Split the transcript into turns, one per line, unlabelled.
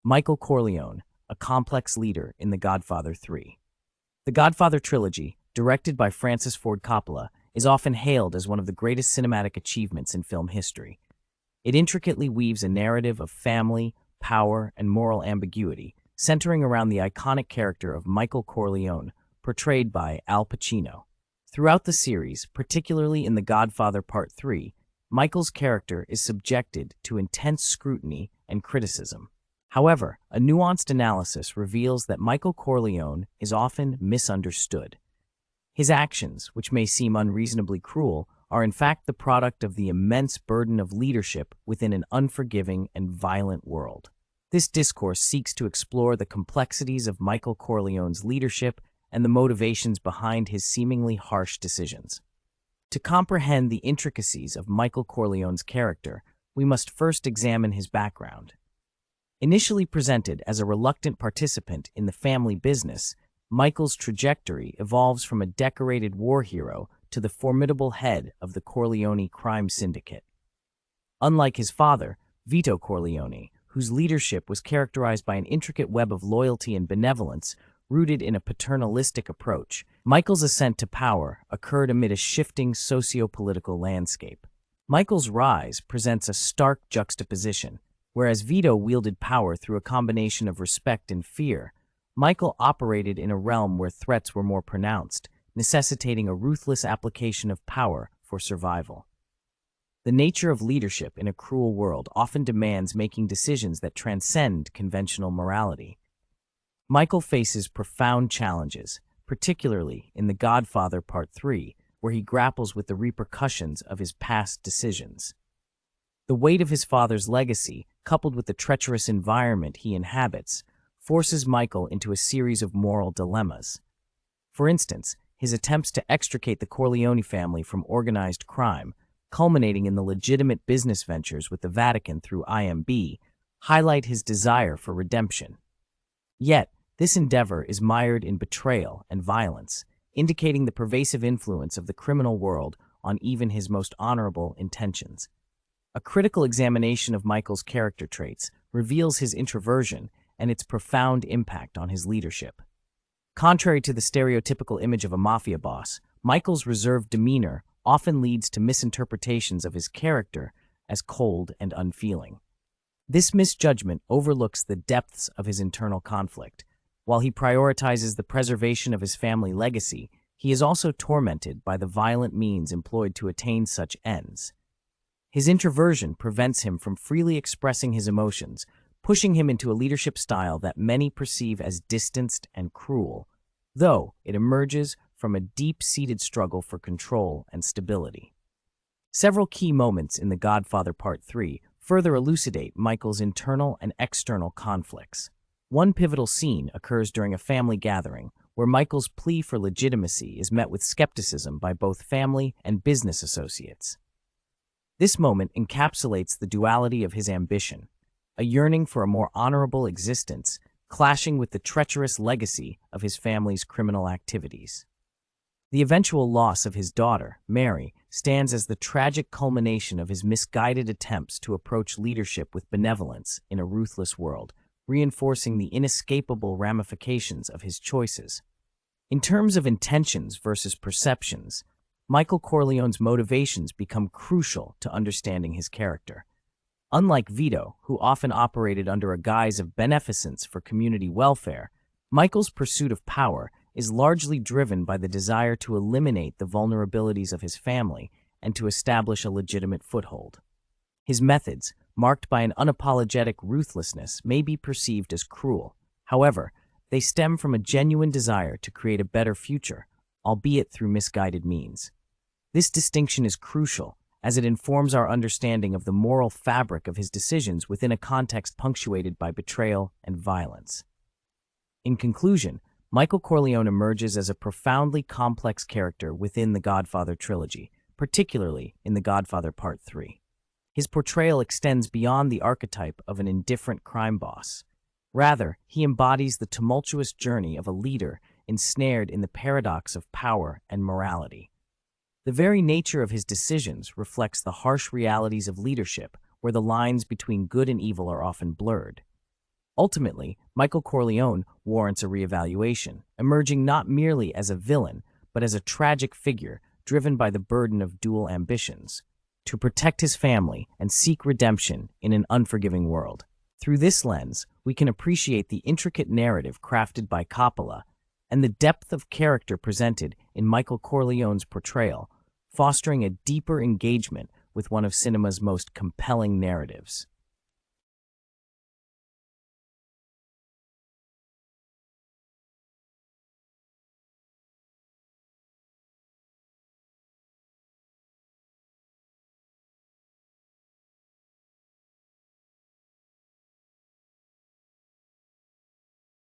Michael Corleone, a complex leader in The Godfather 3. The Godfather trilogy, directed by Francis Ford Coppola, is often hailed as one of the greatest cinematic achievements in film history. It intricately weaves a narrative of family, power, and moral ambiguity, centering around the iconic character of Michael Corleone, portrayed by Al Pacino. Throughout the series, particularly in The Godfather Part 3, Michael's character is subjected to intense scrutiny and criticism. However, a nuanced analysis reveals that Michael Corleone is often misunderstood. His actions, which may seem unreasonably cruel, are in fact the product of the immense burden of leadership within an unforgiving and violent world. This discourse seeks to explore the complexities of Michael Corleone's leadership and the motivations behind his seemingly harsh decisions. To comprehend the intricacies of Michael Corleone's character, we must first examine his background. Initially presented as a reluctant participant in the family business, Michael's trajectory evolves from a decorated war hero to the formidable head of the Corleone crime syndicate. Unlike his father, Vito Corleone, whose leadership was characterized by an intricate web of loyalty and benevolence rooted in a paternalistic approach, Michael's ascent to power occurred amid a shifting socio-political landscape. Michael's rise presents a stark juxtaposition. Whereas Vito wielded power through a combination of respect and fear, Michael operated in a realm where threats were more pronounced, necessitating a ruthless application of power for survival. The nature of leadership in a cruel world often demands making decisions that transcend conventional morality. Michael faces profound challenges, particularly in The Godfather Part 3, where he grapples with the repercussions of his past decisions. The weight of his father's legacy, coupled with the treacherous environment he inhabits, forces Michael into a series of moral dilemmas. For instance, his attempts to extricate the Corleone family from organized crime, culminating in the legitimate business ventures with the Vatican through IMB, highlight his desire for redemption. Yet, this endeavor is mired in betrayal and violence, indicating the pervasive influence of the criminal world on even his most honorable intentions. A critical examination of Michael's character traits reveals his introversion and its profound impact on his leadership. Contrary to the stereotypical image of a mafia boss, Michael's reserved demeanor often leads to misinterpretations of his character as cold and unfeeling. This misjudgment overlooks the depths of his internal conflict. While he prioritizes the preservation of his family legacy, he is also tormented by the violent means employed to attain such ends. His introversion prevents him from freely expressing his emotions, pushing him into a leadership style that many perceive as distanced and cruel, though it emerges from a deep-seated struggle for control and stability. Several key moments in The Godfather Part 3 further elucidate Michael's internal and external conflicts. One pivotal scene occurs during a family gathering, where Michael's plea for legitimacy is met with skepticism by both family and business associates. This moment encapsulates the duality of his ambition, a yearning for a more honorable existence, clashing with the treacherous legacy of his family's criminal activities. The eventual loss of his daughter, Mary, stands as the tragic culmination of his misguided attempts to approach leadership with benevolence in a ruthless world, reinforcing the inescapable ramifications of his choices. In terms of intentions versus perceptions, Michael Corleone's motivations become crucial to understanding his character. Unlike Vito, who often operated under a guise of beneficence for community welfare, Michael's pursuit of power is largely driven by the desire to eliminate the vulnerabilities of his family and to establish a legitimate foothold. His methods, marked by an unapologetic ruthlessness, may be perceived as cruel. However, they stem from a genuine desire to create a better future, albeit through misguided means. This distinction is crucial, as it informs our understanding of the moral fabric of his decisions within a context punctuated by betrayal and violence. In conclusion, Michael Corleone emerges as a profoundly complex character within the Godfather trilogy, particularly in The Godfather Part 3. His portrayal extends beyond the archetype of an indifferent crime boss. Rather, he embodies the tumultuous journey of a leader ensnared in the paradox of power and morality. The very nature of his decisions reflects the harsh realities of leadership, where the lines between good and evil are often blurred. Ultimately, Michael Corleone warrants a reevaluation, emerging not merely as a villain, but as a tragic figure driven by the burden of dual ambitions to protect his family and seek redemption in an unforgiving world. Through this lens, we can appreciate the intricate narrative crafted by Coppola and the depth of character presented in Michael Corleone's portrayal, fostering a deeper engagement with one of cinema's most compelling narratives.